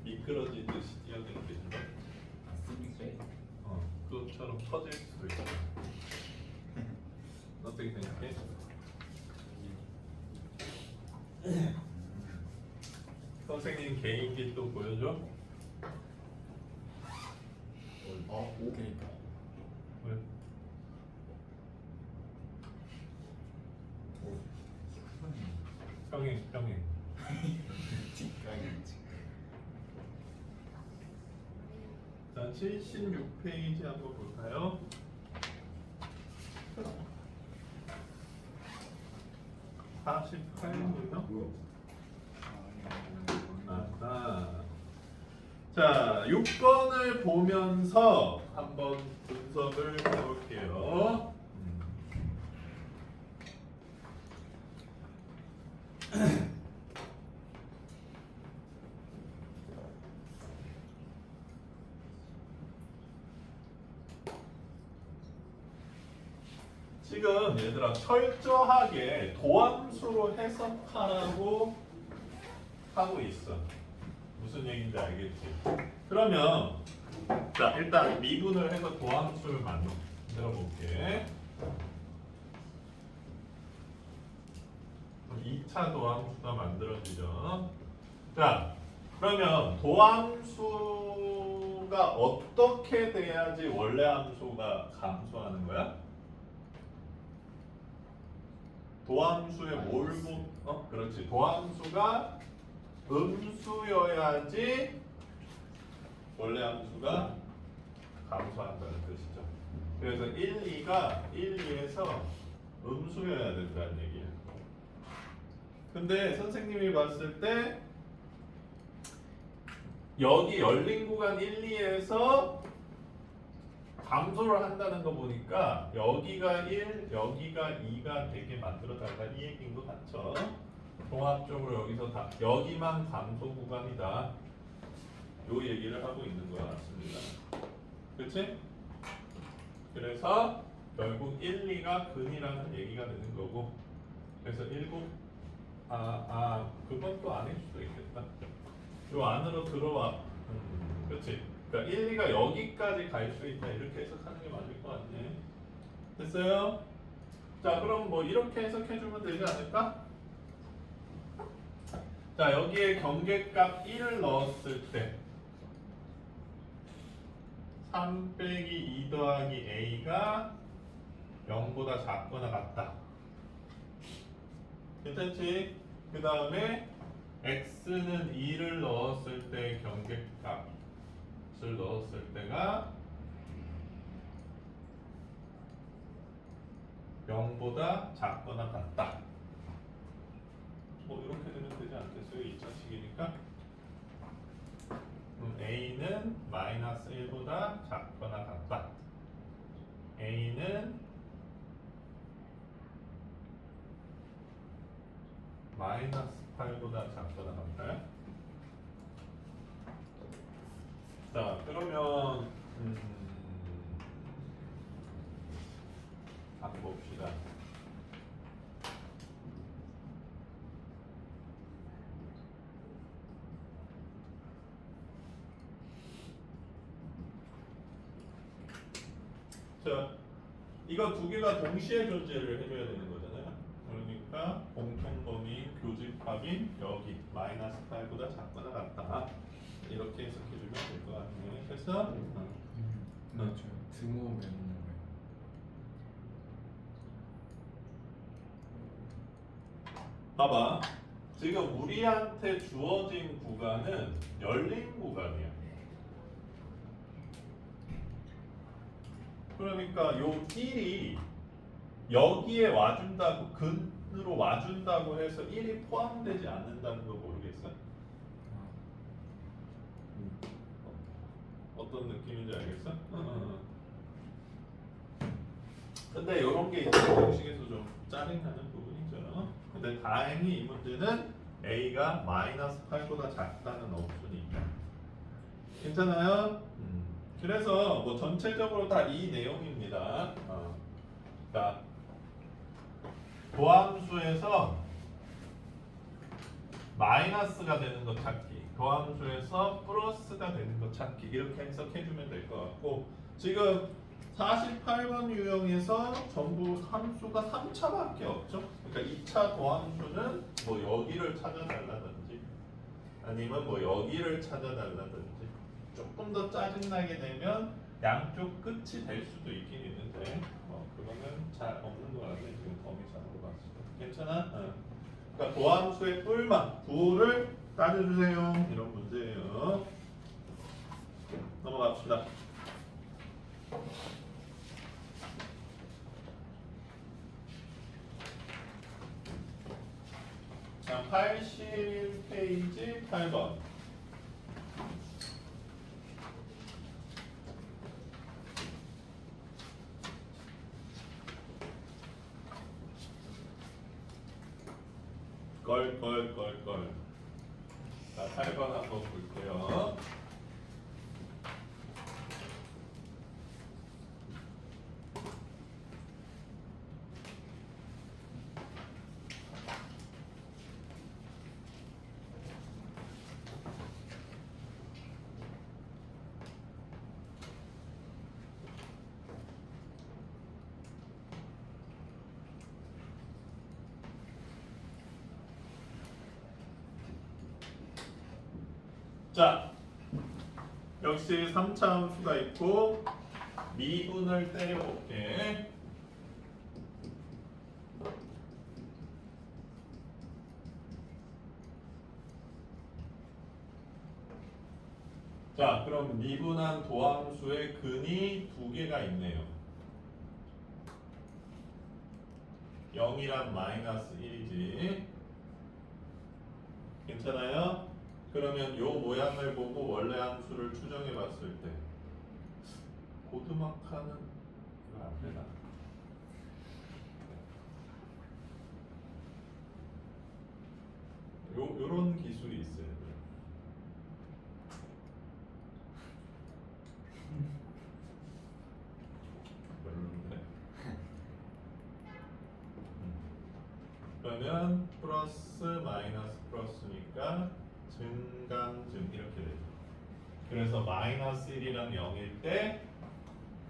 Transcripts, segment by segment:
미끄러지듯이 뛰어내리는 거. 스미백. 그것처럼 터질 수도 있고. 어떻게 생각해? 선생님 개인기 또 보여줘? 그러니까. 왜? 평행. 자, 76페이지 한번 볼까요? 뭐야? 48분요? 아하. 자, 6번을 보면서 한번 분석을 해볼게요. 지금 얘들아 철저하게 도함수로 해석하라고 하고 있어. 무슨 얘기인지 알겠지? 그러면 자 일단 미분을 해서 도함수를 만들어 볼게. 2차 도함수가 만들어지죠. 자 그러면 도함수가 어떻게 돼야지 원래 함수가 감소하는 거야? 도함수의 뭘 그렇지. 도함수가 음수여야지 원래 함수가 감소한다는 뜻이죠. 그래서 1, 2에서 음수여야 된다는 얘기예요. 근데 선생님이 봤을 때 여기 열린 구간 1, 2에서 감소를 한다는 거 보니까 여기가 1, 여기가 2가 되게 만들어 달라 이 얘기인 것 같죠? 종합적으로 여기서 다 여기만 감소 구간이다. 요 얘기를 하고 있는 것 같습니다. 그렇지? 그래서 결국 1, 2가 근이라는 얘기가 되는 거고 그래서 19 그건 또 아닐 수도 있겠다. 요 안으로 들어와. 그렇지? 그러니까 1, 2가 여기까지 갈 수 있다 이렇게 해석하는 게 맞을 것 같네. 됐어요? 자 그럼 뭐 이렇게 해석해주면 되지 않을까? 자 여기에 경계값 1을 넣었을 때 3 빼기 2 더하기 a가 0보다 작거나 같다. 괜찮지? 그 다음에 x는 2를 넣었을 때 경계값을 넣었을 때가 0보다 작거나 같다. 뭐 이렇게 되면 되지 않겠어요? 2차식이니까. a는 마이너스 1보다 작거나 같다. a는 마이너스 8보다 작거나 같아요. 자 그러면 한번 봅시다. 자 이거 두 개가 동시에 존재를 해줘야 되는 거잖아요. 그러니까 공통범위인 교집합인 여기 마이너스 8보다 작거나 같다. 이렇게 해석해주면 될 것 같네. 그래서 저 등호 왜 넣는 거예요? 봐봐. 지금 우리한테 주어진 구간은 열린 구간이야. 그러니까 요 1이 여기에 와준다고 근으로 와준다고 해서 1이 포함되지 않는다는 거 모르겠어? 어떤 느낌인지 알겠어? 근데 이런 게 이제 공식에서 좀 짜증나는 부분이죠. 근데 다행히 이 문제는 a가 마이너스 8보다 작다는 업순이 있다. 괜찮아요? 그래서 뭐 전체적으로 다 이 내용입니다. 자, 도함수에서 마이너스가 되는 거 찾기, 도함수에서 플러스가 되는 거 찾기 이렇게 해석해주면 될 것 같고 지금 48번 유형에서 전부 함수가 3차밖에 없죠. 그러니까 2차 도함수는 뭐 여기를 찾아달라든지 아니면 뭐 여기를 찾아달라든지 조금 더 짜증나게 되면 양쪽 끝이 될 수도 있긴 있는데 그거는 잘 없는 것 같아요. 지금 범위상으로 봤을 때 괜찮아? 그러니까 도함수의 뿔만 부호를 따져주세요. 이런 문제예요. 넘어갑시다. 자, 81페이지 8번. 걸. 자, 8번 한번 볼게요. 자, 역시 3차 함수가 있고 미분을 때려볼게. 자, 그럼 미분한 도함수의 근이 두 개가 있네요. 0이랑 마이너스 1이지. 괜찮아요? 그러면 요 모양을 보고 원래 함수를 추정해 봤을 때 고드마카는 이거 안 되나? 요런 기술이 있어요. 별론데. 그러면 플러스 마이너스 플러스니까 증강증 이렇게 되죠. 그래서 마이너스 1이랑 0일 때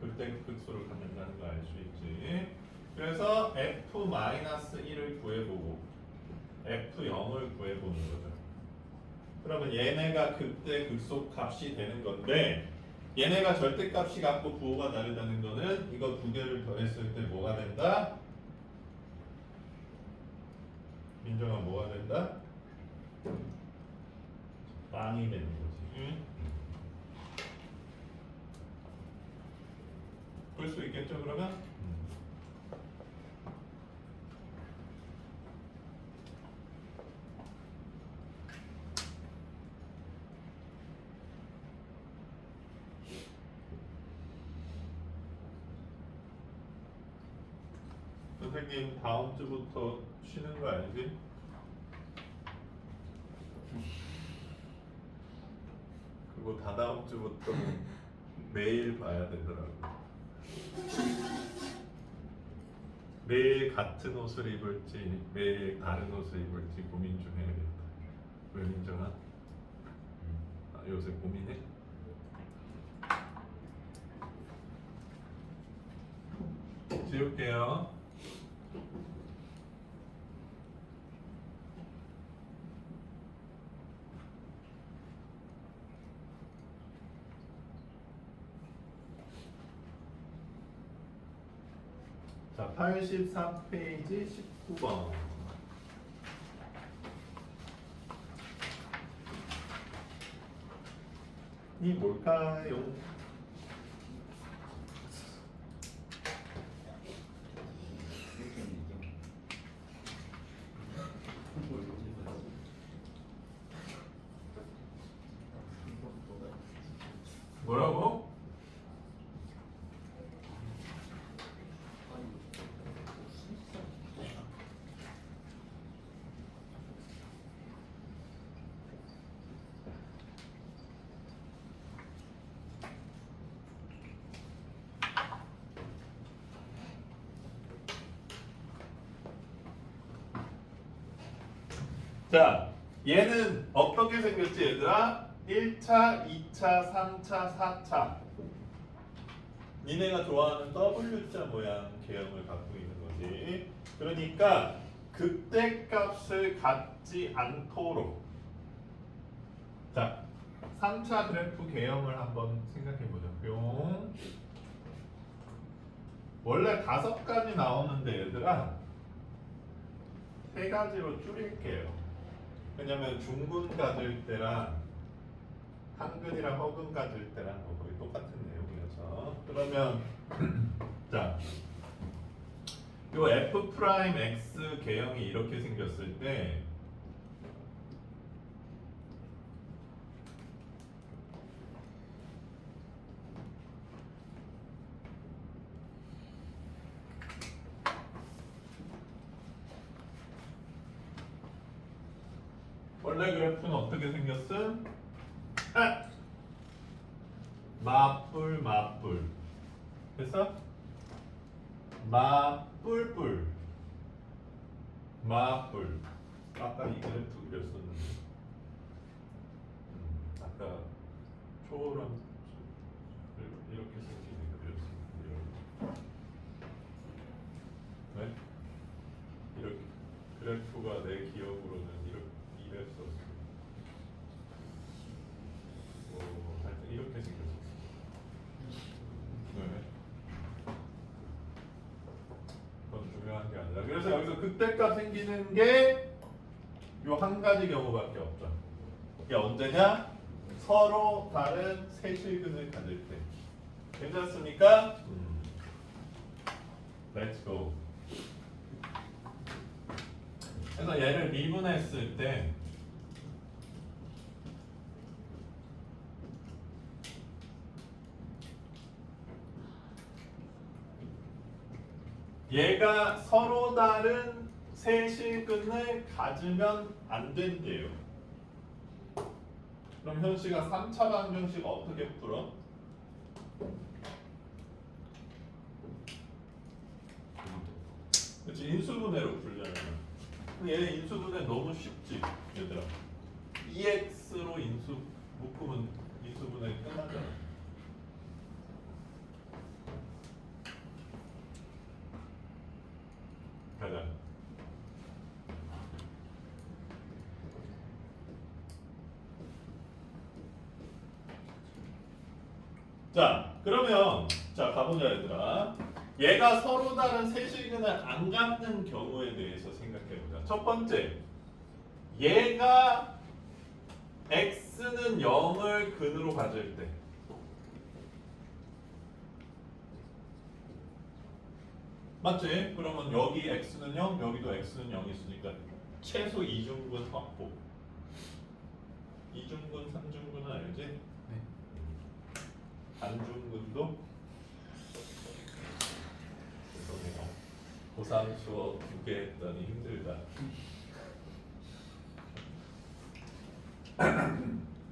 그때 극소를 갖는다는 거 알 수 있지. 그래서 f 마이너스 1을 구해보고 f0을 구해보는 거죠. 그러면 얘네가 그때 극소 값이 되는 건데 얘네가 절대값이 같고 부호가 다르다는 거는 이거 두 개를 더했을 때 뭐가 된다? 민정아 뭐가 된다? 빵이 되는 거지. 볼 수 있겠죠 그러면? 선생님 다음 주부터 쉬는 거 알지? 그리고 다다음 주부터 매일 봐야 되더라고. 매일 같은 옷을 입을지 매일 다른 옷을 입을지 고민 좀 해야겠다. 왜 민정아? 요새 고민해? 지울게요. 자, 84페이지 19번. 이 뭘까요? 뭐라고? 자, 얘는 어떻게 생겼지 얘들아? 1차, 2차, 3차, 4차. 니네가 좋아하는 W자 모양 개형을 갖고 있는 거지. 그러니까 극대값을 갖지 않도록. 자, 3차 그래프 개형을 한번 생각해 보자. 뿅. 원래 5가지 나오는데 얘들아 3가지로 줄일게요. 왜냐면 중근 가질 때랑 한근이랑 허근 가질 때랑 뭐 거의 똑같은 내용이어서. 그러면 자, 요 f 프라임 x 개형이 이렇게 생겼을 때 원래 그래프는 어떻게 생겼음? 아! 맞불 맞불. 됐어? 맞불불 맞불. 아까 이 그래프 그렸었는데 아까 초랑 이렇게 생긴 그렸었는데 네? 이렇게 그래프가 내 기억으로는 이랬었어. 하여튼 이렇게 생겼었어. 네. 그건 중요한 게 아니라. 그래서 여기서 극대값 생기는 게 요 한 가지 경우밖에 없죠. 이게 언제냐? 서로 다른 세실근을 가질 때. 괜찮습니까? Let's go. 그래서 얘를 미분했을 때 얘가 서로 다른 세실근을 가지면 안 된대요. 그럼 현씨가 3차 방정식 어떻게 풀어? 그렇지, 인수분해로 풀잖아. 얘 인수분해 너무 쉽지, 얘들아. 2x로 인수 묶으면 인수분해 끝나잖아. 가자. 자, 그러면 자 가보자 얘들아. 얘가 서로 다른 세실근을 안 갖는 경우에 대해서 생각해보자. 첫 번째, 얘가 x는 0을 근으로 가질 때 맞지? 그러면 여기 x는 0, 여기도 x는 0이 있으니까 최소 이중근 확보. 이중근, 삼중근은 알지? 네. 단중근도 죄송해요. 고3 수업 2개 했더니 힘들다.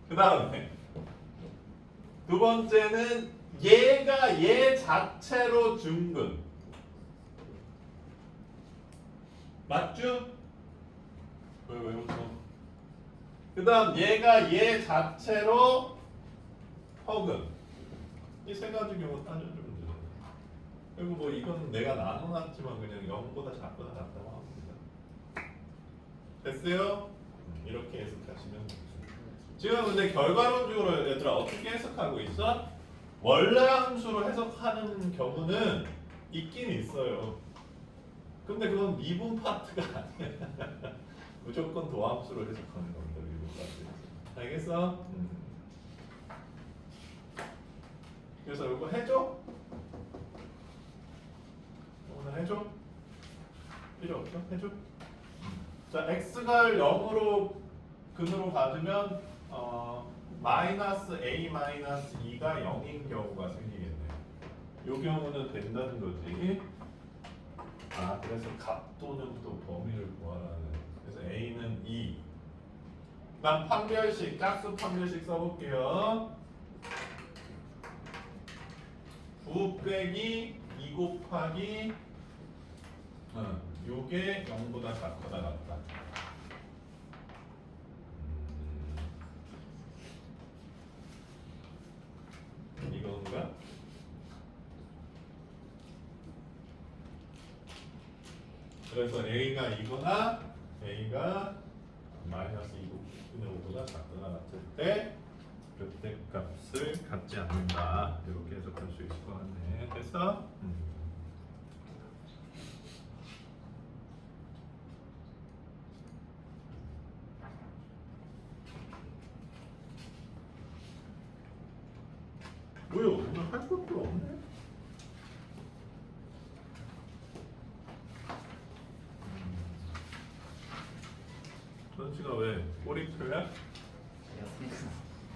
그 다음에 두 번째는 얘가 얘 자체로 중근. 맞죠? 왜 웃어? 그 다음 얘가 얘 자체로 허근. 이 세 가지 경우 따져주면 돼요. 그리고 뭐 이건 내가 나눠놨지만 그냥 0보다 작거나 같다고 합니다. 됐어요? 이렇게 해석하시면 돼요. 지금 근데 결과론적으로 얘들아 어떻게 해석하고 있어? 원래 함수로 해석하는 경우는 있긴 있어요. 근데 그건 미분 파트가 아니야. 무조건 도함수로 해석하는 겁니다. 미분 파트. 알겠어? 그래서 이거 해줘? 오늘 해줘? 필요 없어? 해줘? 자, x가 0으로 근으로 가주면 마이너스 a 마이너스 2가 0인 경우가 생기겠네요. 이 경우는 된다는 거지. 아, 그래서 값 또는 또 범위를 구하라는. 그래서 a는 2. 난 판별식, 짝수 판별식 써볼게요. 9 빼기 2 곱하기 요게 0보다 작거나 같다. 그래서 A가 2거나 A가 마이너스 2분의 5보다 작거나 같을 때 그때 값을 갖지 않는다. 이렇게 해석할 수 있을 것 같네. 됐어? 뭐야? 오늘 할 것도 없네? 전치가 왜 꼬리표야?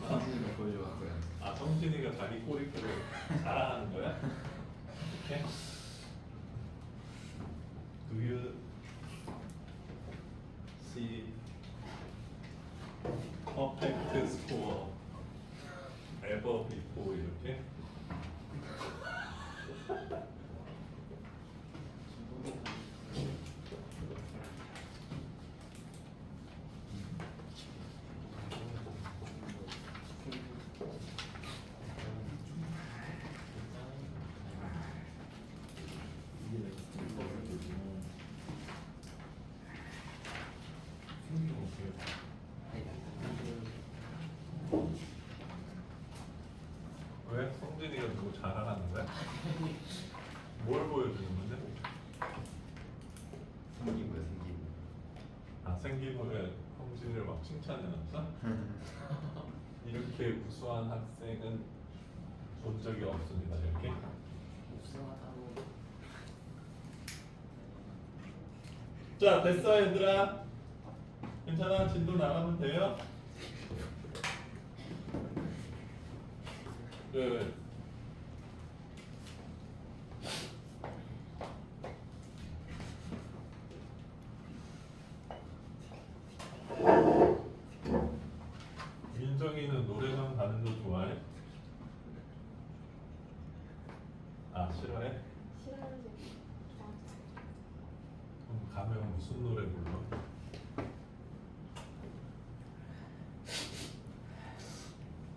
성진이가 보여줘갖고요. 아, 성진이가 자기 꼬리표를 자랑하는 거야? 이렇게? Do you see perfect score ever before 이렇게? 왜? 성진이가 누구 자랑하는 거야? 뭘 보여주는 건데? 생기고요, 생기고. 아, 생기부에 성진이를 막 칭찬해놨어? 이렇게 우수한 학생은 본 적이 없습니다. 이렇게? 우승하다고 자, 됐어 얘들아. 괜찮아? 진도 나가면 돼요? 그 민정이는 노래방 가는 거 좋아해? 아, 싫어해? 싫어하는지 그럼 가면 무슨 노래 불러?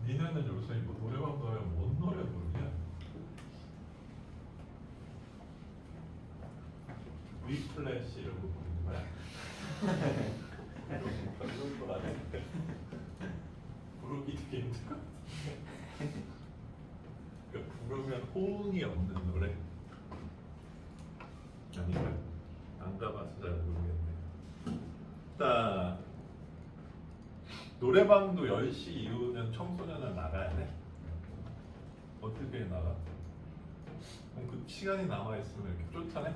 니네는 요새 뭐 노래방 가면 뭔 노래 부르냐? 위플래시 이런 거 부르는 거야? 별로인 걸 아는데 부르기 되게 힘들 것 같아. 그러니까 부르면 호응이 없는 노래? 아닌가? 안 가봐서 잘 모르겠네. 자, 노래방도 10시 이후면 청소년은 나가야 돼? 어떻게 나가? 그럼 그 시간이 남아있으면 이렇게 쫓아내?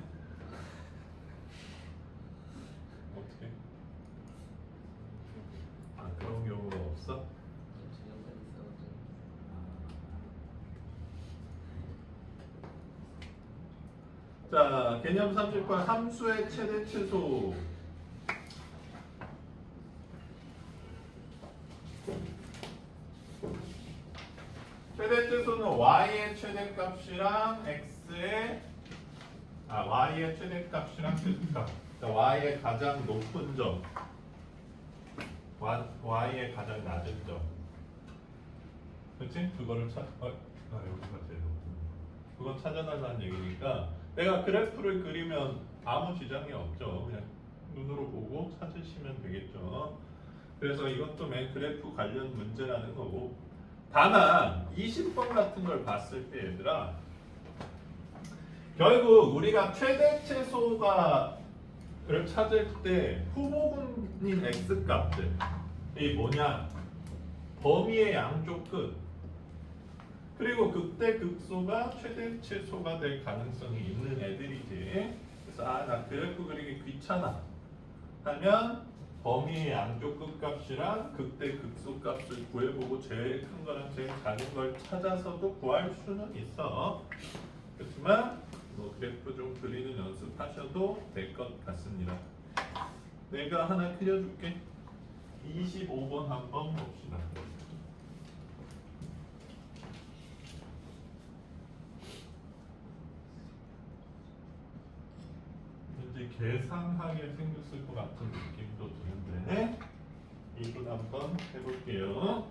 어떻게? 아, 그런 경우가 없어? 저녁까지 있어가지고 자, 개념 38 함수의 최대 최소. 최대 최소는 y의 최대값이랑 x의 y의 최대값이랑 최소값. 그러니까 y의 가장 높은 점, y의 가장 낮은 점. 그렇지? 그거를 여기가 제일 높은. 그건 찾아달라는 얘기니까 내가 그래프를 그리면 아무 지장이 없죠. 그냥 눈으로 보고 찾으시면 되겠죠. 그래서 이것도 맨 그래프 관련 문제라는 거고. 다만 20번 같은 걸 봤을 때 얘들아, 결국 우리가 최대 최소가를 찾을 때 후보군인 x 값들 이 뭐냐, 범위의 양쪽 끝 그리고 극대 극소가 최대 최소가 될 가능성이 있는 애들이지. 그래서 나 그래프 그리기 귀찮아 하면 범위의 양쪽 끝값이랑 극대 극소 값을 구해보고 제일 큰 거랑 제일 작은 걸 찾아서도 구할 수는 있어. 그렇지만 뭐 그래프 좀 그리는 연습하셔도 될 것 같습니다. 내가 하나 그려줄게. 25번 한번 봅시다. 왠지 계산하게 생겼을 것 같은 느낌도 드는데 이분 한번 해볼게요.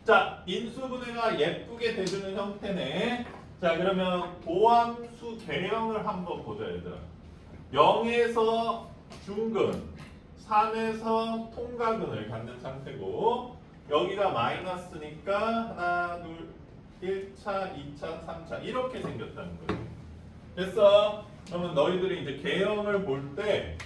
자, 인수분해가 예쁘게 돼주는 형태네. 자, 그러면 도함수 개형을 한번 보자, 얘들아. 0에서 중근, 3에서 통가근을 갖는 상태고, 여기가 마이너스니까 하나, 둘, 1차, 2차, 3차 이렇게 생겼다는 거예요. 됐어? 그러면 너희들이 이제 개형을 볼 때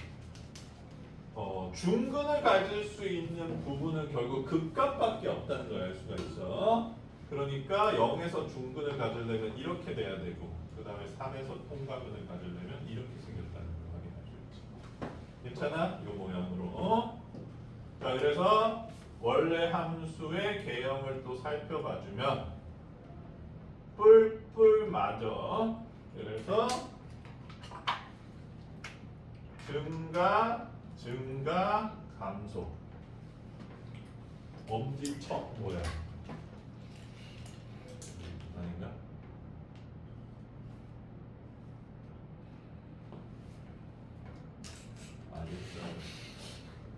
중근을 가질 수 있는 부분은 결국 극값밖에 없다는 걸 알 수가 있어. 그러니까 0에서 중근을 가지려면 이렇게 돼야 되고, 그 다음에 3에서 통가근을 가지려면 이렇게 생겼다는 걸 확인할 수 있지. 괜찮아? 이 모양으로. 자, 그래서 원래 함수의 개형을 또 살펴봐주면 뿔뿔 맞아. 그래서 증가, 감소. 엄지척 뭐야? 아닌가? 알겠어.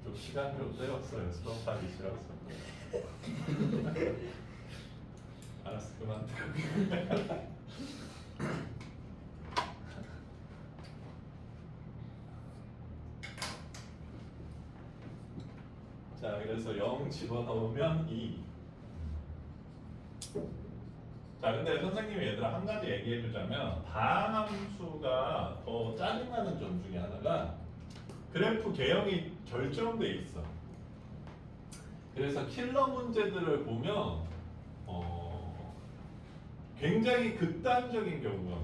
좀 시간 좀 때웠어요. 수업하기 싫어서. 알았어, 그만. 자, 그래서 0 집어넣으면 2. 자, 근데 선생님이 얘들아 한 가지 얘기해 주자면 다항함수가 더 짜증나는 점 중에 하나가 그래프 개형이 결정돼 있어. 그래서 킬러 문제들을 보면 굉장히 극단적인 경우가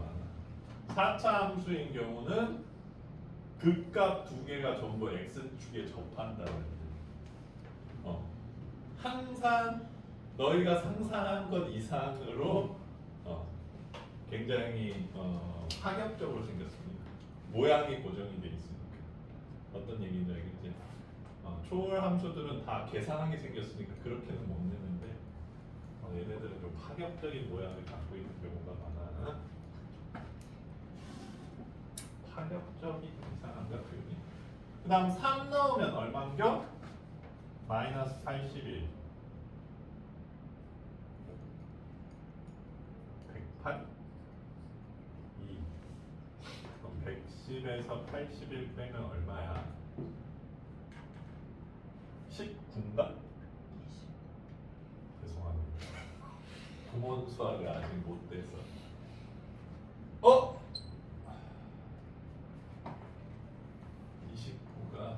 많아. 4차 함수인 경우는 극값 두 개가 전부 x축에 접한다는 항상 너희가 상상한 것 이상으로 굉장히 파격적으로 생겼습니다. 모양이 고정이 돼 있으니까. 어떤 얘기인지 알겠지? 초월 함수들은 다 계산하게 생겼으니까 그렇게는 못 내는데 얘네들은 좀 파격적인 모양을 갖고 있는 경우가 많아. 파격적인 이상한가 표현이. 그 다음 3 넣으면 얼마인겨? 마이너스 81. 108? 2. 그럼 110에서 81 빼면 얼마야? 19인가? 죄송합니다. 구몬 수학을 아직 못 돼서. 29가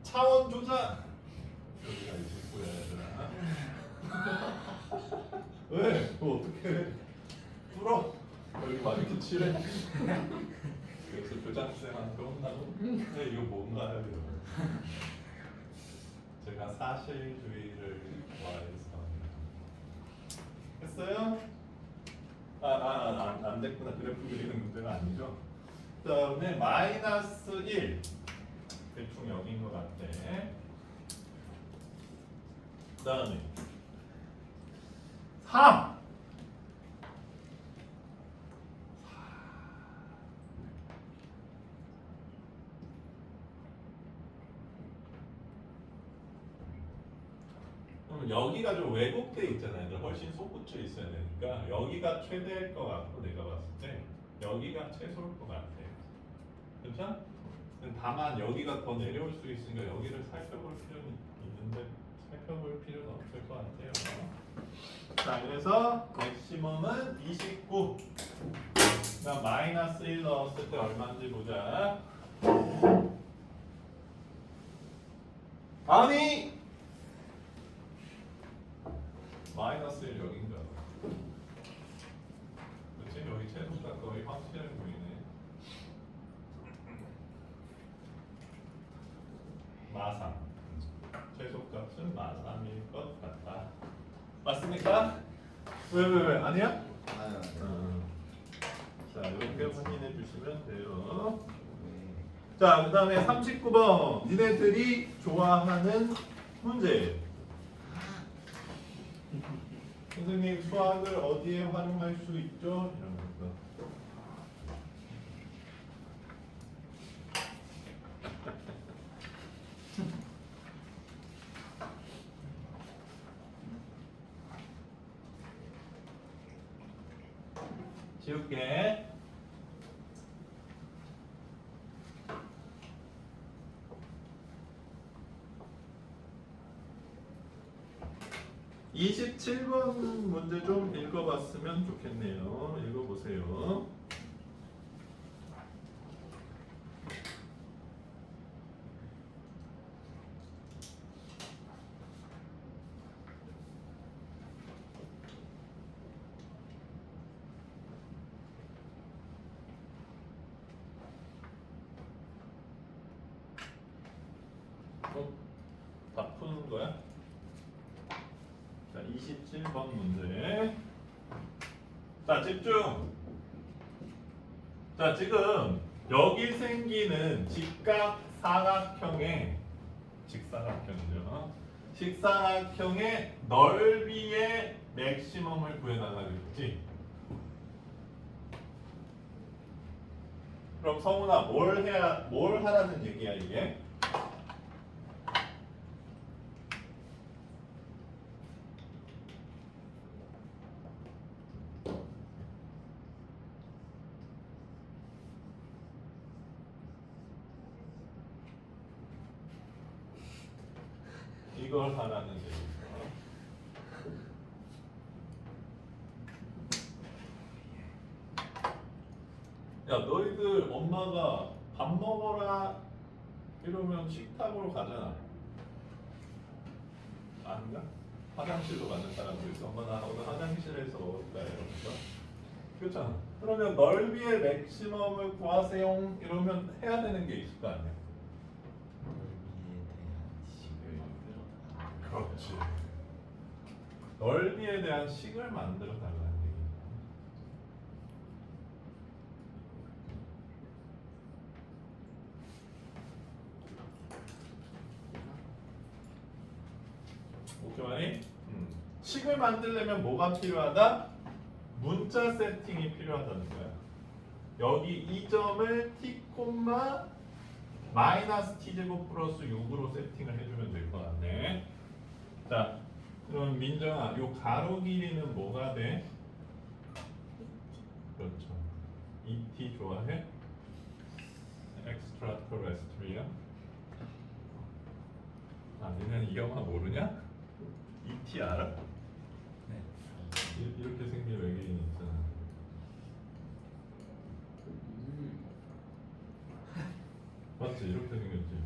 차원 조작. 여기가 29야, 얘들아. 왜? 그거 어떻게 해? 풀어. 여기 막 이렇게 칠해. 그래서 교장쌤한테 혼나고 이거 뭔가요? 이러면 제가 사실주의를 좋아해서 했어요? 안 됐구나. 그래프 그리는 문제가 아니죠. 그 다음에 마이너스 1 대충 여기인 것 같아. 그 다음에 3 그럼 여기가 좀 왜곡돼 있잖아요. 훨씬 솟구쳐 있어야 되니까 여기가 최대일 것 같고 내가 봤을 때 여기가 최소일 것 같아요. 그렇죠? 다만 여기가 더 내려올 수 있으니까 여기를 살펴볼 필요는 있는데 살펴볼 필요는 없을 것 같아요. 자, 그래서 맥시멈은 29. 그다음 마이너스 1 넣었을 때 얼마인지 보자. 아니 마이너스 1 여긴가? 그렇지? 여기 최소가 거의 확실해 보이네. 마삼. 최소값은 마삼일 것 같다. 맞습니까? 왜? 아니야? 자, 이렇게 확인해 주시면 돼요. 자, 그 다음에 39번. 니네들이 좋아하는 문제. 선생님 수학을 어디에 활용할 수 있죠? 이런 거. 지울게. (27번) 문제 좀 읽어봤으면 좋겠네요. 읽어보세요. 다 푸는 거야? 자, 27번 문제. 자, 집중. 자, 지금 여기 생기는 직각 사각형의 직사각형이죠. 직사각형의 넓이의 맥시멈을 구해달라고 했지. 그럼 성훈아 뭘 하라는 얘기야 이게? 이걸 하라는 얘기야. 야, 너희들 엄마가 밥 먹어라 이러면 식탁으로 가잖아. 아닌가? 화장실로 가는 사람도 있어. 엄마 나 오늘 화장실에서 먹을까 이러면서. 그렇잖아. 그러면 넓이의 맥시멈을 구하세요 이러면 해야 되는 게 있을 거 아니야. 그렇지. 넓이에 대한 식을 만들어 달라는 얘기야. 오케이? 식을 만들려면 뭐가 필요하다? 문자 세팅이 필요하다는 거야. 여기 이 점을 t, 마이너스 t제곱 플러스 6으로 세팅을 해주면 될 것 같네. 자, 그럼 민정아, 요 가로 길이는 뭐가 돼? 그렇죠. 2t 좋아해? 엑스트라 테레스트리아. 아, 니네는 이 영화 모르냐? 2t 알아? 네. 이렇게 생긴 외계인이 있잖아. 맞지? 이렇게 생겼지.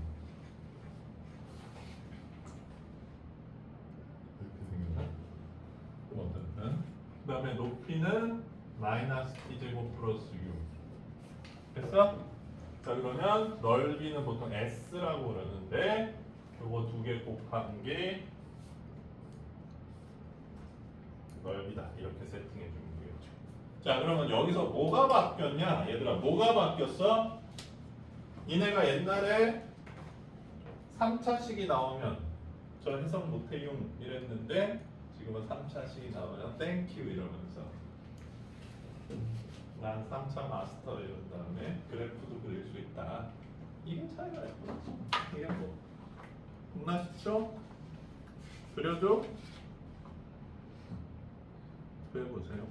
이렇게 생겼나? 어쨌든 그 다음에 높이는 마이너스 t제곱 플러스 6. 됐어? 자, 그러면 넓이는 보통 s라고 그러는데 요거 두 개 곱한 게 넓이다. 이렇게 세팅해 주면 되겠죠. 자, 그러면 여기서 뭐가 바뀌었냐? 얘들아, 뭐가 바뀌었어? 니네가 옛날에 3차식이 나오면 저 해석 못해용 이랬는데 지금은 3차식이 나오면 땡큐 이러면서 난 3차 마스터 이런 다음에 그래프도 그릴 수 있다. 이게 차이가 있구나. 이게 뭐 겁나시죠? 그려줘? 그려보세요.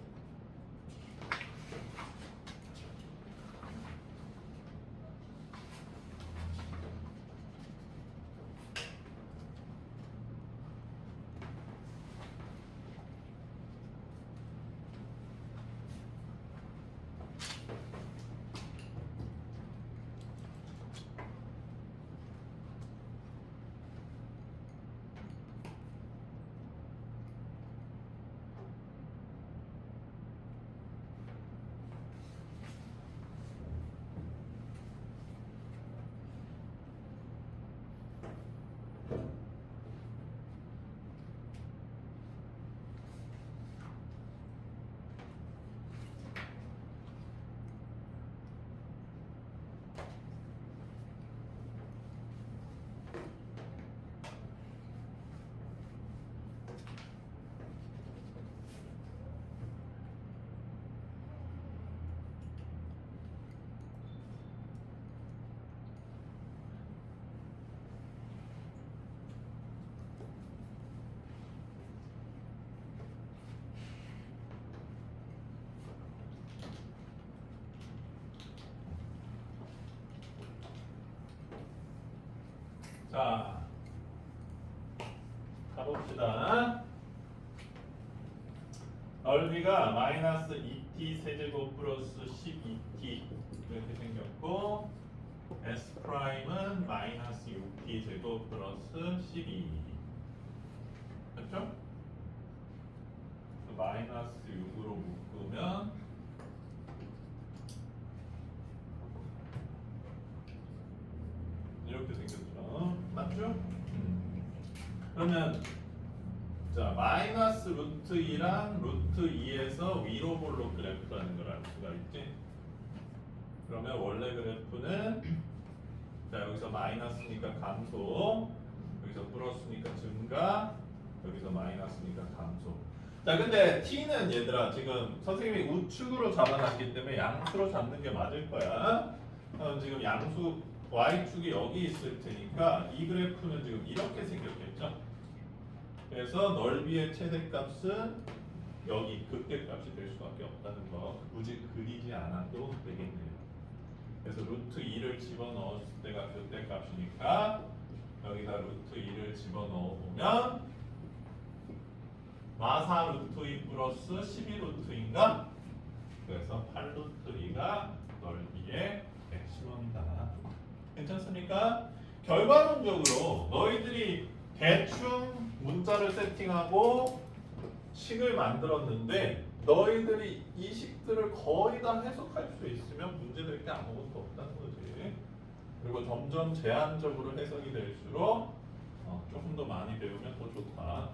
자, 가봅시다. 넓이가 마이너스 2t 세제곱 플러스 12t 이렇게 생겼고 S 프라임은 마이너스 6t 제곱 플러스 12 그렇죠? 마이너스 6으로 묶으면 이렇게 생겼죠. 맞죠? 그러면 자 마이너스 루트 2랑 루트 2에서 위로 볼록 그래프라는 걸 알 수가 있지. 그러면 원래 그래프는 자 여기서 마이너스니까 감소, 여기서 플러스니까 증가, 여기서 마이너스니까 감소. 자 근데 t는 얘들아 지금 선생님이 우측으로 잡아놨기 때문에 양수로 잡는 게 맞을 거야. 지금 양수 y축이 여기 있을 테니까 이 그래프는 지금 이렇게 생겼겠죠. 그래서 넓이의 최대값은 여기 극대값이 될 수밖에 없다는 거 굳이 그리지 않아도 되겠네요. 그래서 루트 2를 집어넣었을 때가 극대값이니까 여기다 루트 2를 집어넣어 보면 마사 루트 2 플러스 12 루트 2인가? 그래서 8 루트 2가 넓이의 맥시멈이다. 괜찮습니까? 결과론적으로 너희들이 대충 문자를 세팅하고 식을 만들었는데 너희들이 이 식들을 거의 다 해석할 수 있으면 문제될 게 아무것도 없다는 거지. 그리고 점점 제한적으로 해석이 될수록 조금 더 많이 배우면 더 좋다.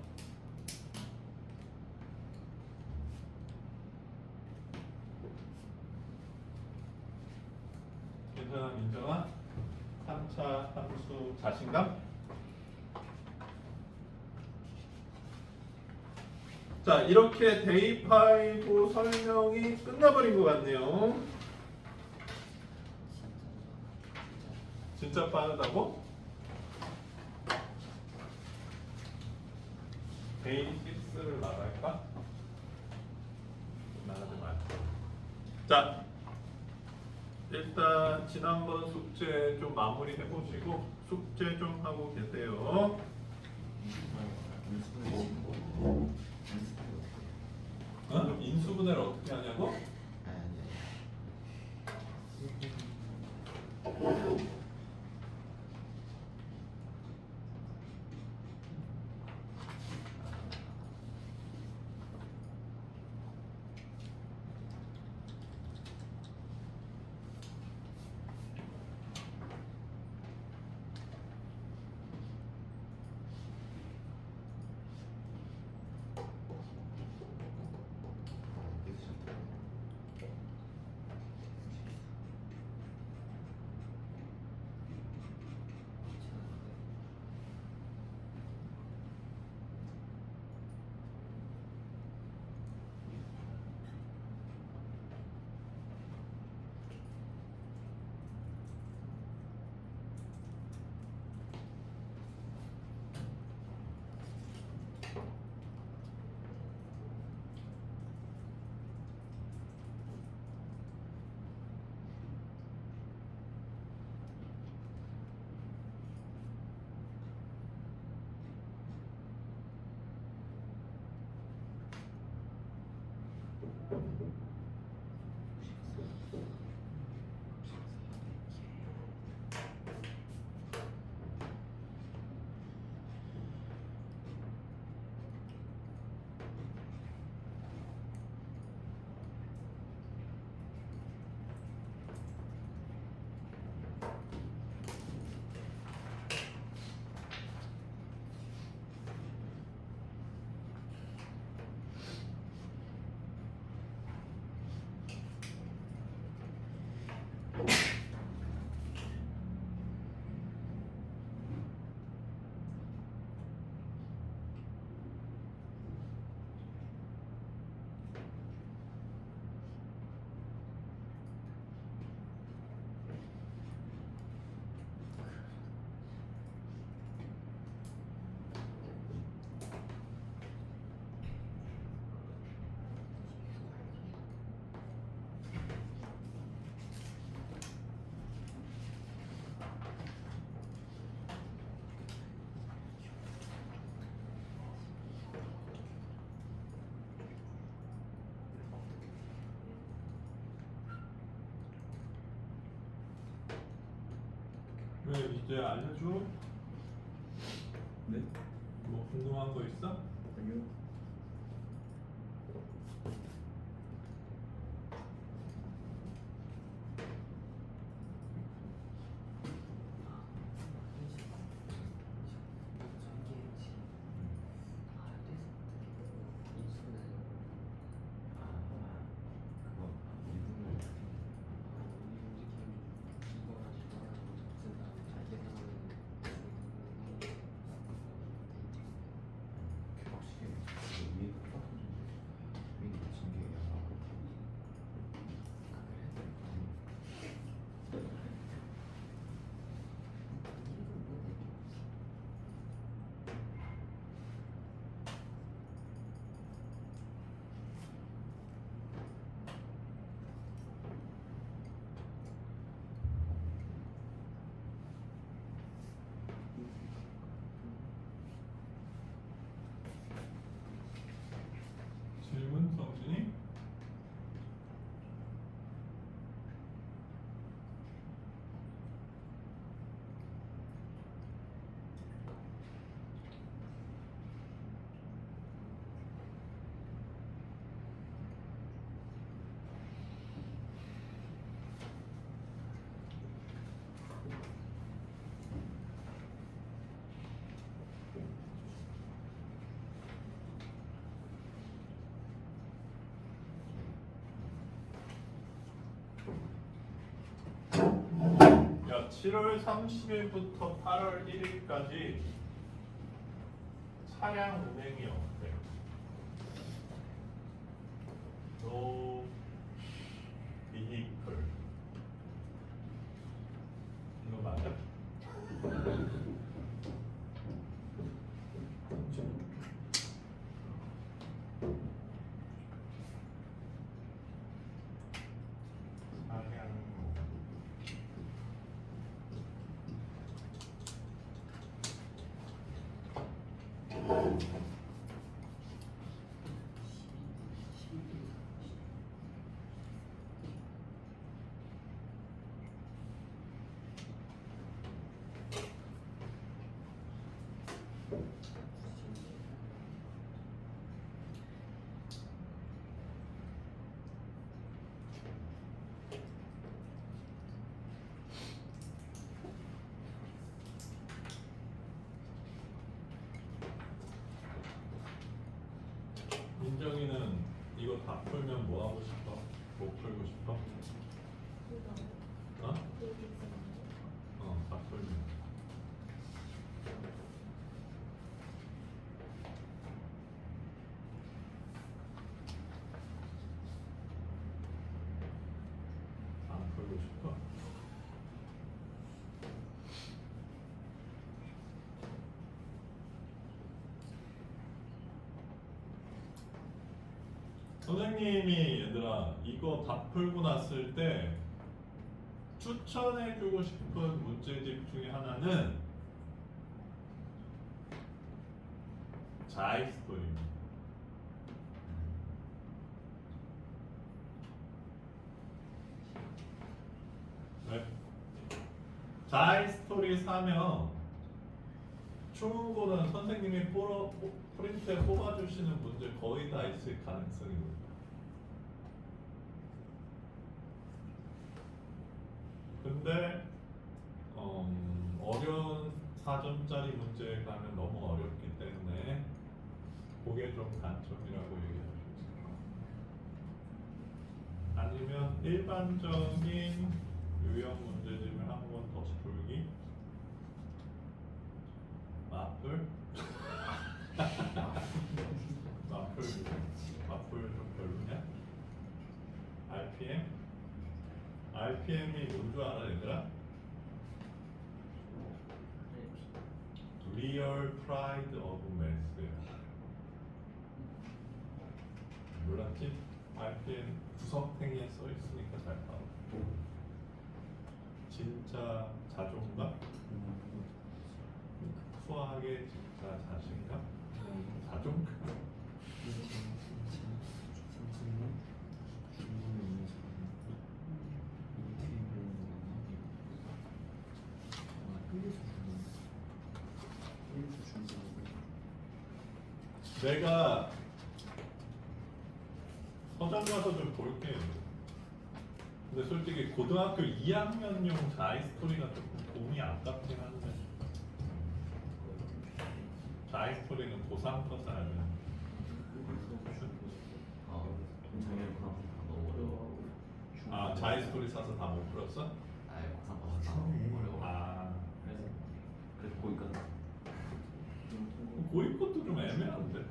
괜찮아 민정아? 3차 함수 자신감? 자 이렇게 데이5 설명이 끝나버린 것 같네요. 진짜 빠르다고? 데이6를 나갈까? 나가지 말고. 자 일단 지난번 숙제 좀 마무리 해보시고 숙제 좀 하고 계세요. 인수분해를 어떻게 하냐고? 왜 이제 알려줘? 네? 뭐 궁금한 거 있어? 아니요. 그거 이분을 확실히 위에가 똑같은 위에 붙인 게 약간 질문 성진이? 야, 7월 30일부터 8월 1일까지 차량 운행이 없대. No vehicle. 이거 맞아? 차량 민정이는 이거 다 풀면 뭐 하고 싶어? 뭐 풀고 싶어? 어? 다 풀면. 안 풀고 싶어? 선생님이 얘들아 이거 다 풀고 났을 때 추천해주고 싶은 문제집 중에 하나는 자이스토리입니다. 왜? 자이스토리 사면 충분한 선생님이 프린트에 뽑아주시는 문제 거의 다 있을 가능성이 높아요. 근데 어려운 4점짜리 문제에 가면 너무 어렵기 때문에 그게 좀 단점이라고 얘기할 수 있어요. 아니면 일반적인 유형 문제집을 한 번 더 풀기. 마플? 마플 좀 별로냐? RPM? RPM이 뭔 줄 알아 얘들아? Real Pride of Math야. 몰랐지? RPM 구석탱이에 써 있으니까 잘 봐봐. 진짜 자존감? 수학의 진짜 자신감? 자존감? 내가 서점 가서 좀 볼게. 근데 솔직히 고등학교 2학년용 자이스토리가 조금 돈이 아깝긴 한데 자이스토리는 고3 거 사야 돼. 동창회를 그럼 너무 어려워. 아 자이스토리 사서 다 못 풀었어? 아예 막상 봐서 너무 어려워. 아 그래서 거기까지. 고이 것도 좀 애매한데.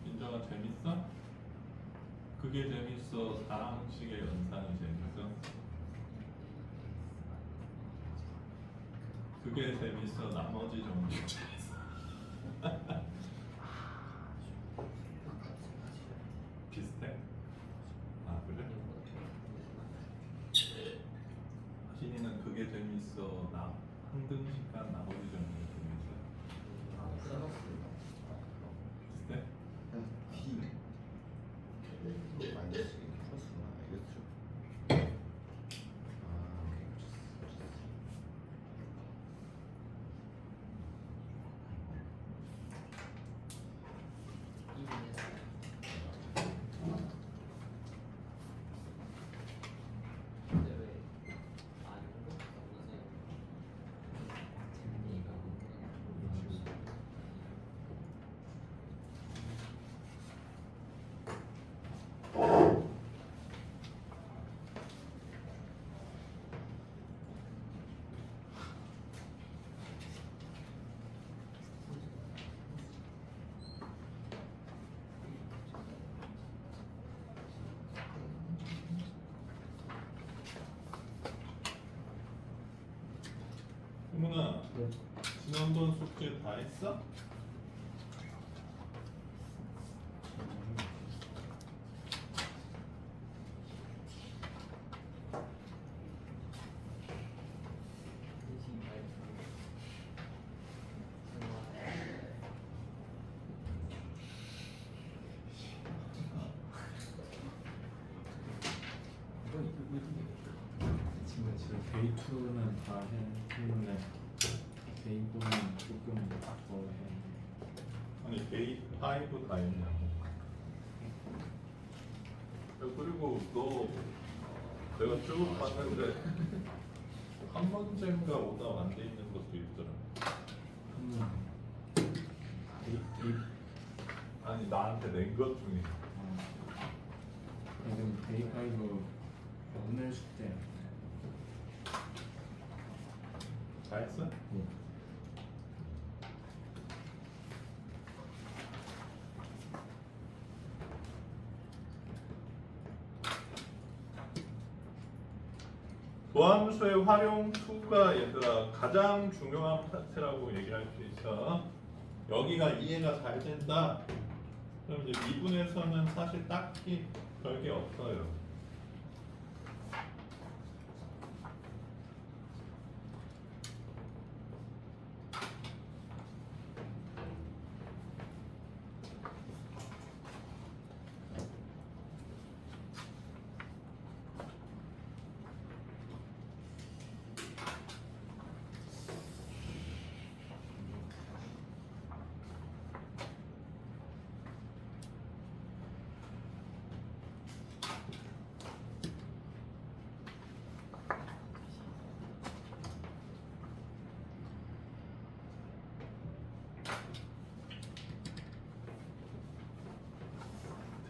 인정아 재밌어? 그게 재밌어? 사랑식의 연산이 재밌어? 그게 재밌어? 나머지 종류 재밌어? 비슷해? 아 그래? 신이는 그게 재밌어? 나 한등식과 나머지 종류 재밌어? 비슷해? D 마이너스 플러스구나. 알겠죠? 아 오케이. 희문아 지난번 숙제 다 했어? 지금 데이 2는 다 했는데 데이 4는 조금 더 해. 아니 데이 5 다 했냐고. 그리고 너 내가 쭉 봤는데 한 문제인가 오답 안 돼 있는 것도 있더라. 데이 아니 나한테 낸 것 중에. 지금 데이 5 오늘 숙제. 다 했어? 도함수의 활용 2가 얘들아 가장 중요한 파트라고 얘기할 수 있어. 여기가 이해가 잘 된다. 그럼 이제 미분에서는 사실 딱히 별게 없어요.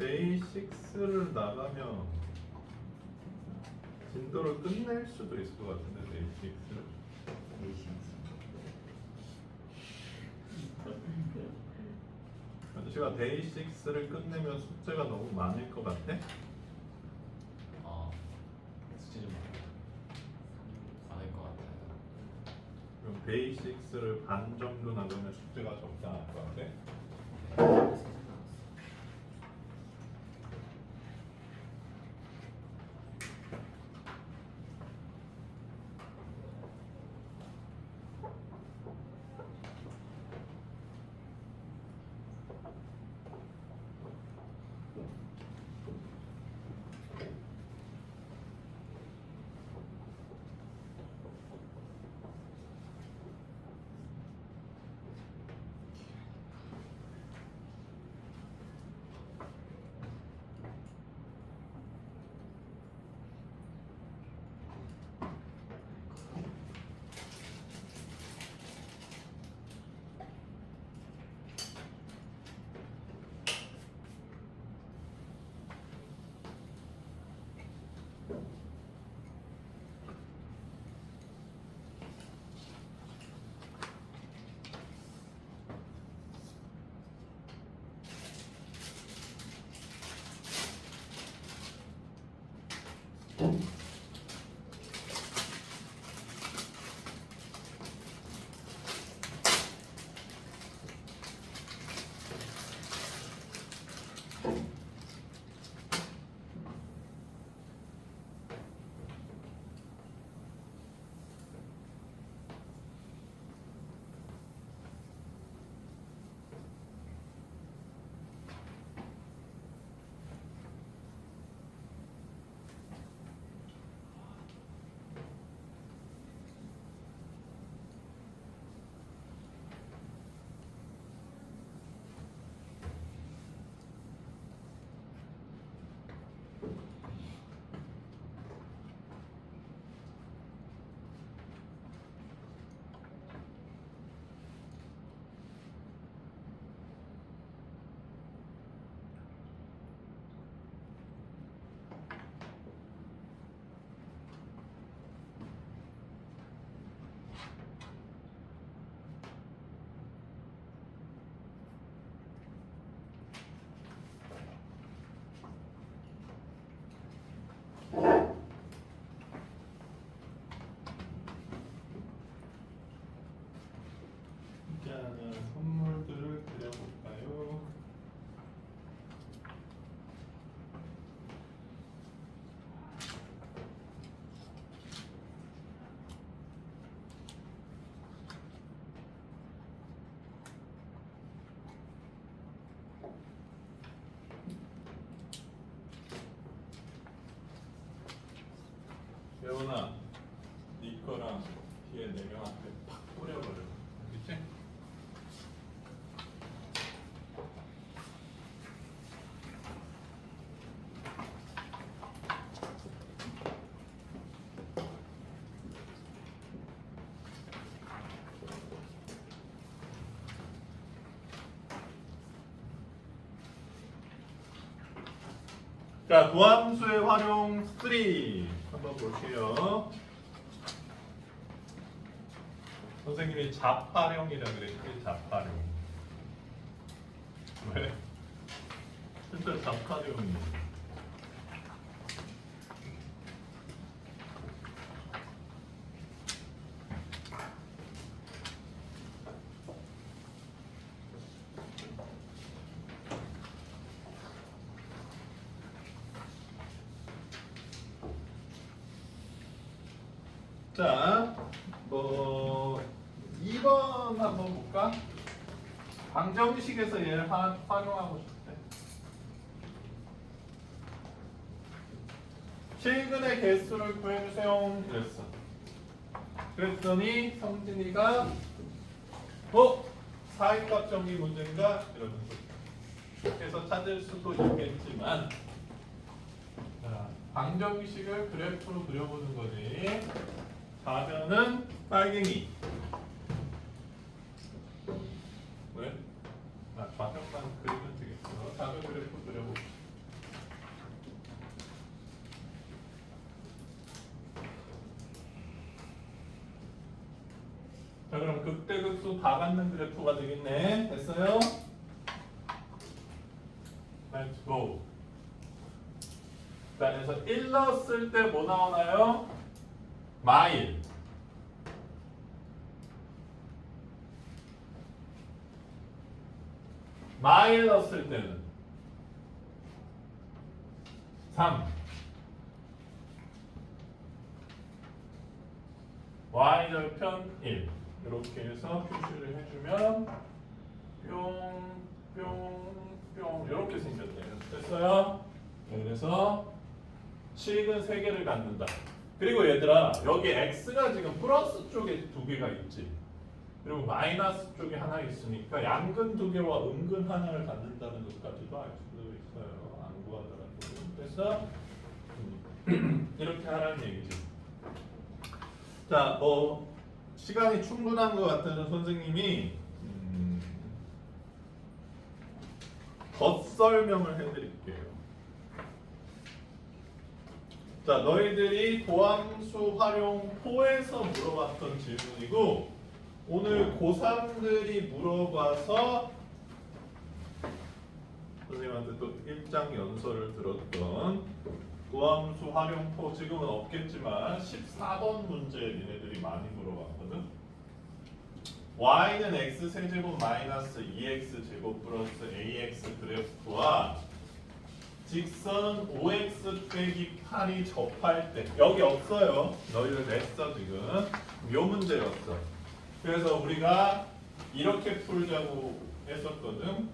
데이 6를 나가면 진도를 끝낼 수도 있을 것 같은데 데이 6를. 아저씨가 데이 6를 끝내면 숙제가 너무 많을 것 같아? 숙제 좀 많을 것 같아요. 그럼 데이 6를 반 정도 나가면 숙제가 적당할 것 같아? 세상 나왔어. 선물들을 드려볼까요? 예원아, 네 거랑 뒤에 네 명한테 팍 뿌려버려. 그치? 자, 도함수의 활용 3 한번 볼게요. 선생님이 잡활용이라 그랬지, 잡활용. 왜? 진짜 잡활용이. 자, 뭐 2번 한번 볼까? 방정식에서 얘를 활용하고 싶대. 최근의 개수를 구해주세요. 그랬어. 그랬더니 성진이가 사익값 정리 문제인가? 이러면서 그래서 찾을 수도 있겠지만 자, 방정식을 그래프로 그려보는 거지. 좌변은 빨갱이. 왜? 좌변만 그리면 되겠어. 좌변 그래프 그려볼게. 자 그럼 극대극소 다 갖는 그래프가 되겠네. 됐어요? Let's go. 자 그래서 1 넣었을 때 뭐 나오나요? 마일. 마일 넣었을 때는 3. y절편 1. 이렇게 해서 표시를 해주면 뿅뿅뿅 이렇게 생겼네요. 됐어요? 그래서 식은 3개를 갖는다. 그리고 얘들아 여기 x가 지금 플러스 쪽에 2개가 있지. 그리고 마이너스 쪽에 하나 있으니까 양근 2개와 음근 하나를 갖는다는 것까지도 알 수도 있어요. 안 구하더라도. 그래서 이렇게 하라는 얘기지. 자, 뭐 시간이 충분한 것 같아서 선생님이 덧설명을 해드릴게요. 자, 너희들이 도함수 활용 4에서 물어봤던 질문이고 오늘 고3들이 물어봐서 선생님한테 또 1장 연설을 들었던 도함수 활용 4 지금은 없겠지만 14번 문제 니네들이 많이 물어봤거든. y는 x 세제곱 마이너스 2x 제곱 플러스 ax 그래프와 직선 5x 빼기 8이 접할 때 여기 없어요. 너희들 냈어 지금. 요 문제였어. 그래서 우리가 이렇게 풀자고 했었거든.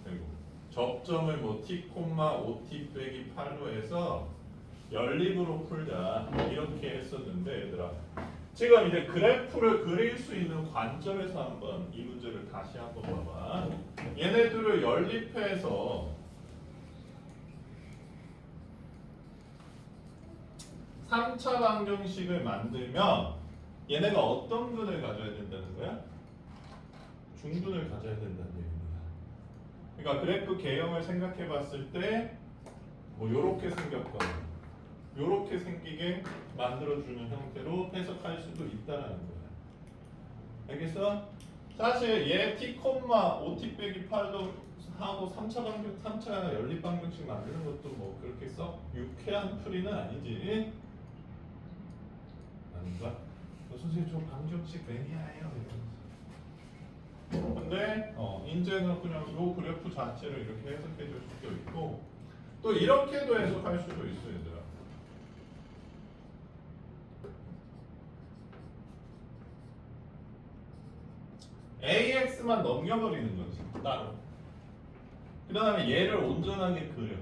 그리고 접점을 뭐 t, 5t 빼기 8로 해서 연립으로 풀자 이렇게 했었는데 얘들아 지금 이제 그래프를 그릴 수 있는 관점에서 한번 이 문제를 다시 한번 봐봐. 얘네들을 연립해서 3차 방정식을 만들면 얘네가 어떤 근을 가져야 된다는 거야? 중근을 가져야 된다는 얘기입니다. 그러니까 그래프 개형을 생각해 봤을 때 뭐 요렇게 생겼거나 요렇게 생기게 만들어주는 형태로 해석할 수도 있다는 거야. 알겠어? 사실 얘 t, 5t 빼기 8도 하고 3차 연립 방정식 만드는 것도 뭐 그렇게 썩 유쾌한 풀이는 아니지. 아닌가? 선생님 저 방정식 매니아예요. 근데 이제는 그냥 요 그래프 자체를 이렇게 해석해 줄 수도 있고 또 이렇게도 해석할 수도 있어 얘들아. AX만 넘겨버리는 거지 따로. 그 다음에 얘를 온전하게 그려.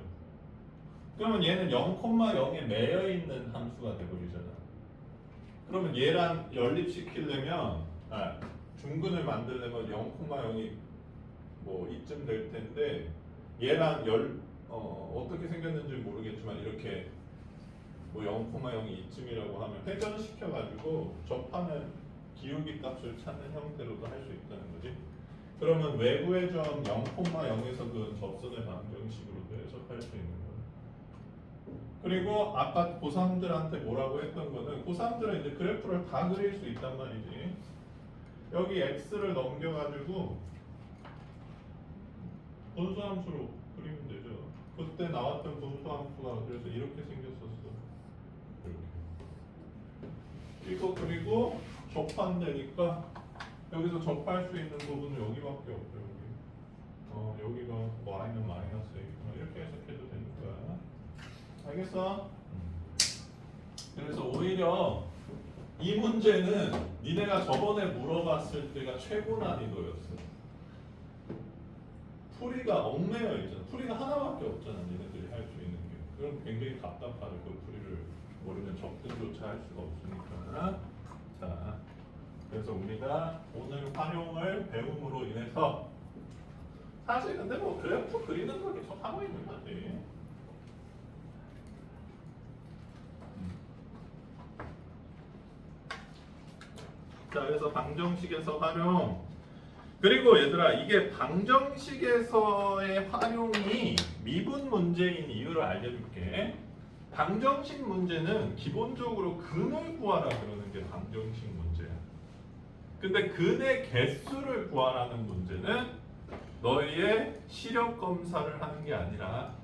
그러면 얘는 0,0에 매여 있는 함수가 돼버리잖아. 그러면 얘랑 연립시키려면 중근을 만들려면 0,0이 뭐 이쯤 될 텐데 얘랑 어떻게 생겼는지 모르겠지만 이렇게 뭐 0,0이 이쯤이라고 하면 회전시켜가지고 접하는 기울기 값을 찾는 형태로도 할 수 있다는 거지. 그러면 외부의 점 0,0에서 그 접선의 방정식으로도 해석할 수 있는 거야. 그리고 아까 고3들한테 뭐라고 했던 거는 고3들은 이제 그래프를 다 그릴 수 있단 말이지. 여기 x를 넘겨가지고 분수함수로 그리면 되죠. 그때 나왔던 분수함수가 그래서 이렇게 생겼었어. 이렇게. 이거 그리고 접한다니까 여기서 접할 수 있는 부분은 여기밖에 없죠. 여기. 여기가 y는 마이너스 a 이렇게 해석해도 되는 거야. 알겠어? 그래서 오히려 이 문제는 니네가 저번에 물어봤을 때가 최고 난이도였어. 풀이가 얽매여 있잖아. 풀이가 하나밖에 없잖아. 니네들이 할 수 있는 게. 그럼 굉장히 답답하죠. 그 풀이를 모르면 접근조차 할 수가 없으니까. 자, 그래서 우리가 오늘 활용을 배움으로 인해서 사실 근데 뭐 그래프 그리는 거 계속 하고 있는 거지. 자, 그래서 방정식에서 활용. 그리고 얘들아, 이게 방정식에서의 활용이 미분 문제인 이유를 알려줄게. 방정식 문제는 기본적으로 근을 구하라 그러는 게 방정식 문제야. 근데 근의 개수를 구하라는 문제는 너희의 시력 검사를 하는 게 아니라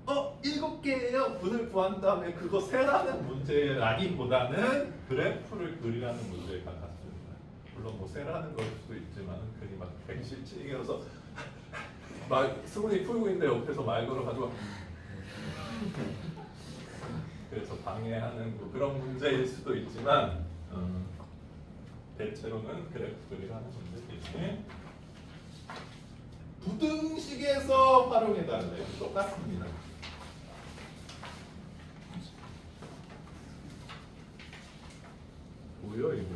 7개예요. 분을 구한 다음에 그거 세라는 문제라기보다는 그래프를 그리라는 문제가 같습니다. 물론 뭐 세라는 걸 수도 있지만 괜히 막 117개여서 막 승훈이 풀고 있는데 옆에서 말 걸어가지고 그래서 방해하는 뭐 그런 문제일 수도 있지만 대체로는 그래프 그리라는 문제지. 부등식에서 활용해달래. 똑같습니다. 뭐야 이거?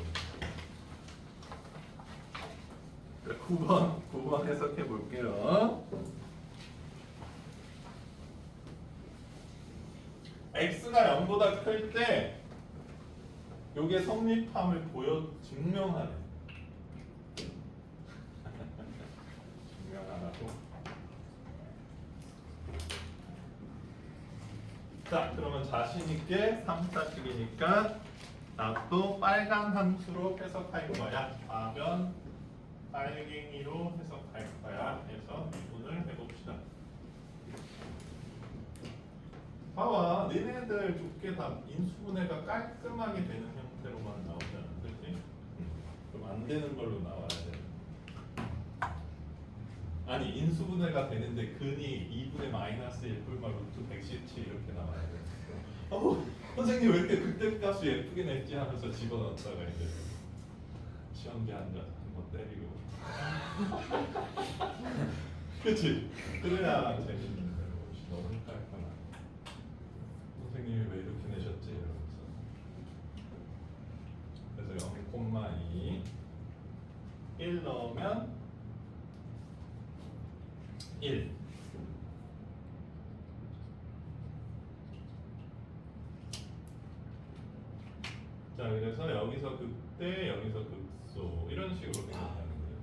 9번 해석해 볼게요. x가 0보다 클 때 요게 성립함을 증명하네. 증명하라고. 자, 그러면 자신 있게 3, 4식이니까 나도 빨간 함수로 해석할 거야. 답변 빨갱이로 해석할 거야. 해서 미분을 해봅시다. 봐봐, 니네들 좁게 다 인수분해가 깔끔하게 되는 형태로만 나오잖아, 그렇지? 그럼 안 되는 걸로 나와야 돼. 아니, 인수분해가 되는데 근이 2분의 마이너스 1분만 루트 117 이렇게 나와야 돼. 선생님 왜 이렇게 극대값을 예쁘게 냈지 하면서 집어넣었다가 이제 시험지 앉아서 한번 때리고. 그치? 그래야 재밌는데 너무 헷갈거나 선생님이 왜 이렇게 내셨지? 이러면서. 그래서 0,2 1 넣으면 1. 자, 그래서 여기서 극대, 여기서 극소 이런 식으로 생각하는 거예요.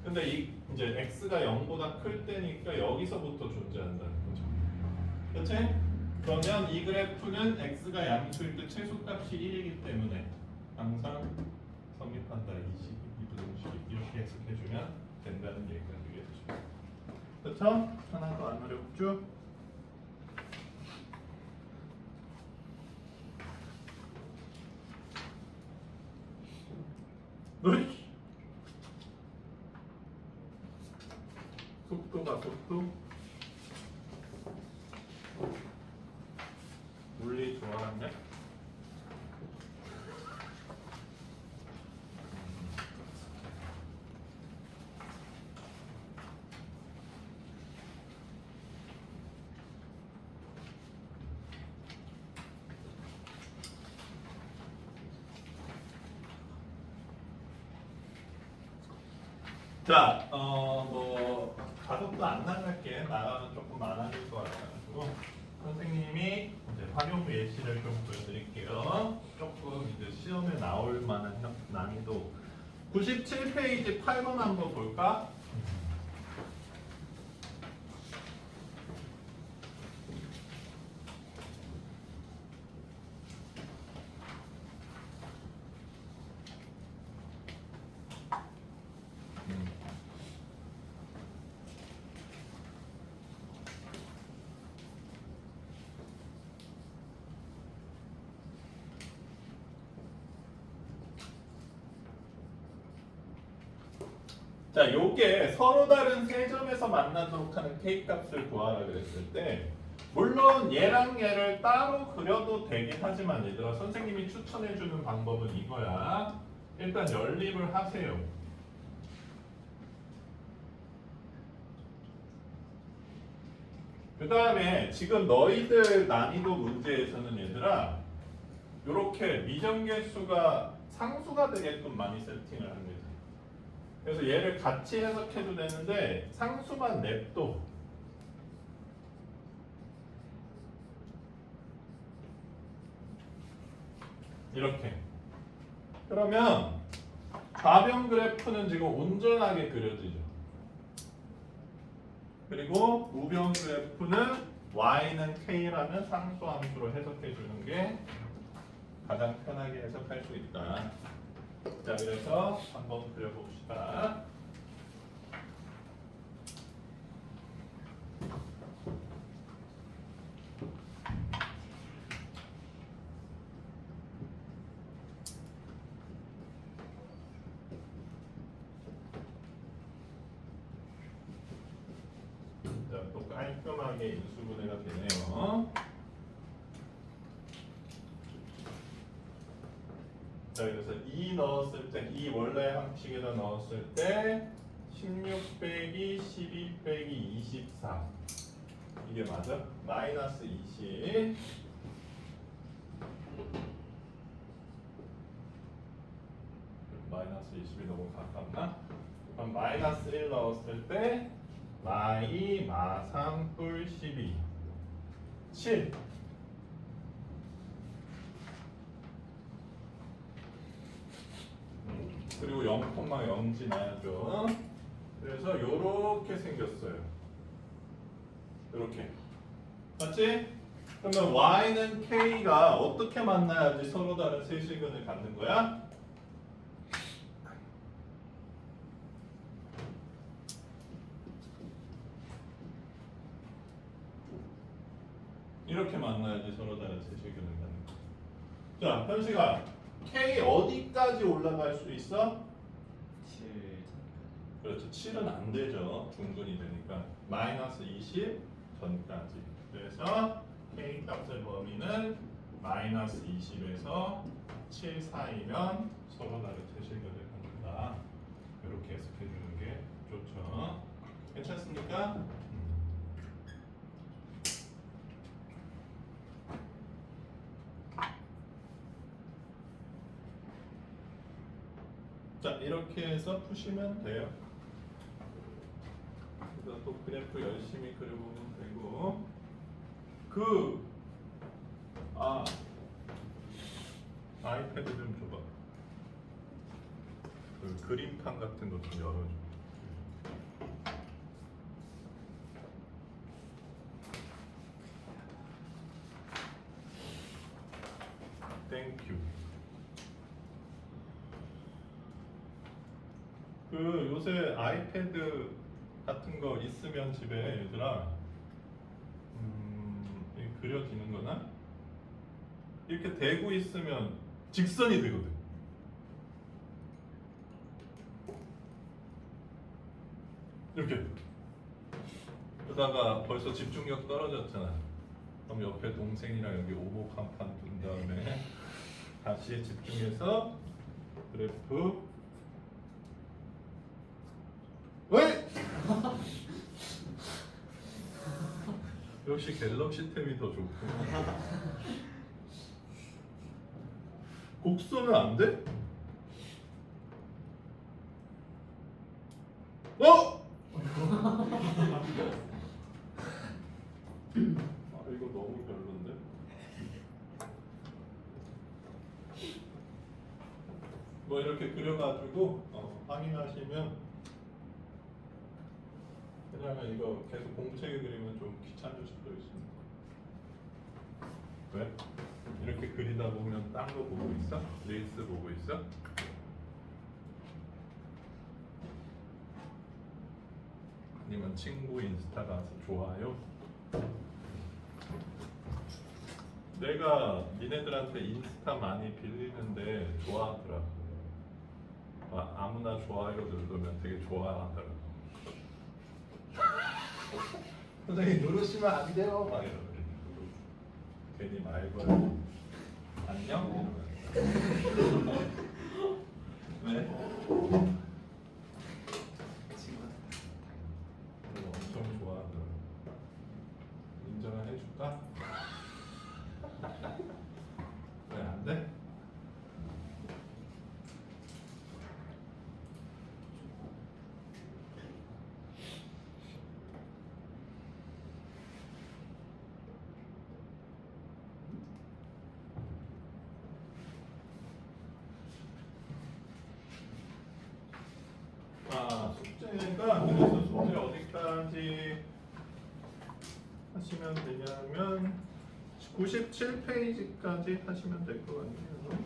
근데 이제 x가 0보다 클 때니까 여기서부터 존재한다는 거죠. 그렇지? 그러면 이 그래프는 x가 양수일 때 최소값이 1이기 때문에 항상 성립한다. 이 부등식이 이렇게 해석해주면 된다는 얘기가 되겠죠. 그렇죠? 하나도 안 어렵죠? 으이! 속도가 속도? 물리 좋아하냐? 자, 뭐 가속도 안 나갈게. 나가면 조금 많아질 것 같아가지고 선생님이 이제 활용 예시를 좀 보여드릴게요. 조금 이제 시험에 나올 만한 난이도. 97페이지 8번 한번 볼까? 자, 요게 서로 다른 세 점에서 만나도록 하는 K값을 구하라 그랬을 때 물론 얘랑 얘를 따로 그려도 되긴 하지만 얘들아 선생님이 추천해주는 방법은 이거야. 일단 연립을 하세요. 그 다음에 지금 너희들 난이도 문제에서는 얘들아 요렇게 미정계수가 상수가 되게끔 많이 세팅을 합니다. 그래서 얘를 같이 해석해도 되는데 상수만 냅둬. 이렇게. 그러면 좌변 그래프는 지금 온전하게 그려지죠. 그리고 우변 그래프는 y는 k라는 상수함수로 해석해 주는 게 가장 편하게 해석할 수 있다. 자, 그래서 한번 그려봅시다. 자, 또 깔끔하게 인수분해가 되네요. 자, 그래서 2 넣었을 때, 이 원래 항식에다 넣었을 때 16 빼기 12 빼기 24 이게 맞아? 마이너스 20 마이너스 20이 너무 가깝나? 그럼 마이너스 1 넣었을 때 마이 마3 뿔 12 7 그리고 0,0 지나야죠. 그래서 요렇게 생겼어요. 요렇게 맞지? 그러면 y는 k가 어떻게 만나야지 서로 다른 세실근을 갖는 거야? 이렇게 만나야지 서로 다른 세실근을 갖는 거야. 자, 현식아, k 어디까지 올라갈 수 있어? 7 그렇죠. 7은 안 되죠. 중근이 되니까 마이너스 20 전까지. 그래서 k 값의 범위는 마이너스 20에서 7 사이면 서로 다른 세실근을 갖는다. 이렇게 해석해 주는 게 좋죠. 괜찮습니까? 자, 이렇게 해서 푸시면 돼요. 그래서 또 그래프 열심히 그려보면 되고 아이패드 좀 줘봐. 그 그림판 같은 거 좀 열어줘. 땡큐. 그 요새 아이패드 같은 거 있으면 집에 얘들아 이게 그려지는 거나 이렇게 대고 있으면 직선이 되거든. 이렇게 그러다가 벌써 집중력 떨어졌잖아. 그럼 옆에 동생이랑 여기 오목 한 판 둔 다음에 다시 집중해서 그래프 왜? 역시 갤럭시 템이 더 좋고. 곡선은 안 돼? 어? 아, 이거 너무 별론데? 뭐 이렇게 그려가지고 확인하시면. 왜냐면 이거 계속 공책에 그리면 좀 귀찮을 수도 있습니다. 왜? 이렇게 그리다 보면 딴 거 보고 있어? 릴스 보고 있어? 아니면 친구 인스타 가서 좋아요? 내가 니네들한테 인스타 많이 빌리는데 좋아하더라고. 아무나 좋아요 누르면 되게 좋아하더라고. 선생님 누르시면 안 돼요 막 이러고 괜히 말 걸고 안녕 이러면 왜? 이거 엄청 좋아하더라고. 인정을 해줄까? 왜 안 돼? 숙제니까 그래서 숙제 어디까지 하시면 되냐면 97페이지까지 하시면 될 것 같아요.